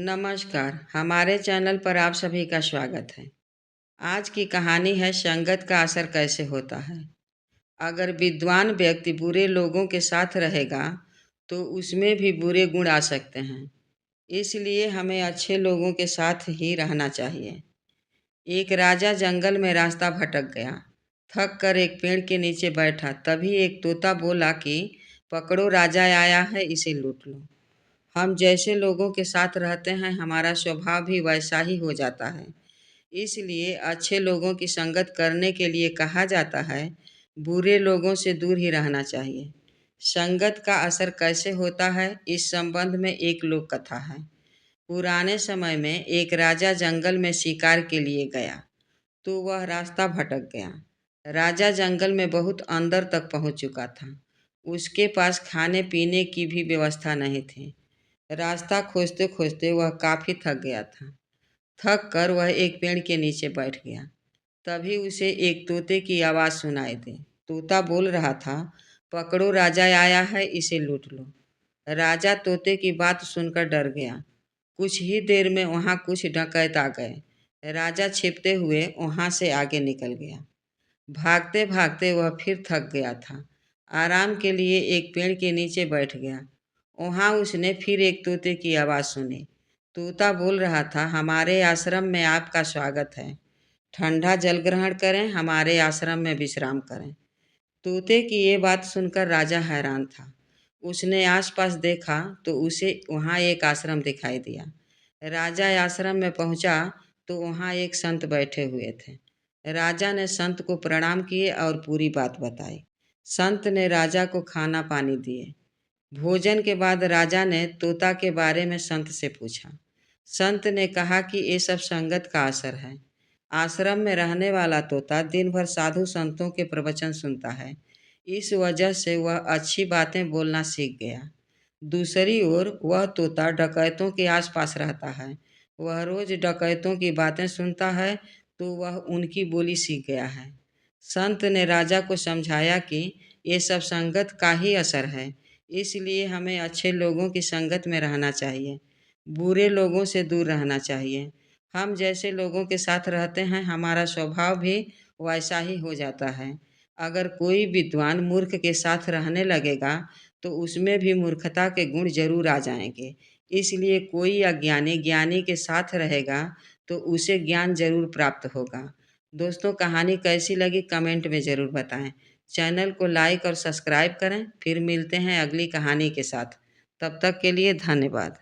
नमस्कार, हमारे चैनल पर आप सभी का स्वागत है। आज की कहानी है संगत का असर कैसे होता है। अगर विद्वान व्यक्ति बुरे लोगों के साथ रहेगा, तो उसमें भी बुरे गुण आ सकते हैं। इसलिए हमें अच्छे लोगों के साथ ही रहना चाहिए। एक राजा जंगल में रास्ता भटक गया। थक कर एक पेड़ के नीचे बैठा, तभी एक तोता बोला कि पकड़ो, राजा आया है, इसे लूट लो। हम जैसे लोगों के साथ रहते हैं, हमारा स्वभाव भी वैसा ही हो जाता है। इसलिए अच्छे लोगों की संगत करने के लिए कहा जाता है, बुरे लोगों से दूर ही रहना चाहिए। संगत का असर कैसे होता है, इस संबंध में एक लोक कथा है। पुराने समय में एक राजा जंगल में शिकार के लिए गया, तो वह रास्ता भटक गया। राजा जंगल में बहुत अंदर तक पहुंच चुका था। उसके पास खाने पीने की भी व्यवस्था नहीं थी। रास्ता खोजते खोजते वह काफी थक गया था। थक कर वह एक पेड़ के नीचे बैठ गया। तभी उसे एक तोते की आवाज़ सुनाई दी। तोता बोल रहा था, पकड़ो, राजा आया है, इसे लूट लो। राजा तोते की बात सुनकर डर गया। कुछ ही देर में वहाँ कुछ डकैत आ गए। राजा छिपते हुए वहाँ से आगे निकल गया। भागते भागते वह फिर थक गया था। आराम के लिए एक पेड़ के नीचे बैठ गया। वहाँ उसने फिर एक तोते की आवाज़ सुनी। तोता बोल रहा था, हमारे आश्रम में आपका स्वागत है। ठंडा जल ग्रहण करें, हमारे आश्रम में विश्राम करें। तोते की ये बात सुनकर राजा हैरान था। उसने आसपास देखा तो उसे वहाँ एक आश्रम दिखाई दिया। राजा आश्रम में पहुँचा तो वहाँ एक संत बैठे हुए थे। राजा ने संत को प्रणाम किए और पूरी बात बताई। संत ने राजा को खाना पानी दिए। भोजन के बाद राजा ने तोता के बारे में संत से पूछा। संत ने कहा कि ये सब संगत का असर है। आश्रम में रहने वाला तोता दिन भर साधु संतों के प्रवचन सुनता है। इस वजह से वह अच्छी बातें बोलना सीख गया। दूसरी ओर वह तोता डकैतों के आसपास रहता है। वह रोज डकैतों की बातें सुनता है, तो वह उनकी बोली सीख गया है। संत ने राजा को समझाया कि ये सब संगत का ही असर है। इसलिए हमें अच्छे लोगों की संगत में रहना चाहिए, बुरे लोगों से दूर रहना चाहिए। हम जैसे लोगों के साथ रहते हैं, हमारा स्वभाव भी वैसा ही हो जाता है। अगर कोई विद्वान मूर्ख के साथ रहने लगेगा, तो उसमें भी मूर्खता के गुण जरूर आ जाएंगे। इसलिए कोई अज्ञानी ज्ञानी के साथ रहेगा, तो उसे ज्ञान जरूर प्राप्त होगा। दोस्तों, कहानी कैसी लगी कमेंट में ज़रूर बताएं। चैनल को लाइक और सब्सक्राइब करें। फिर मिलते हैं अगली कहानी के साथ। तब तक के लिए धन्यवाद।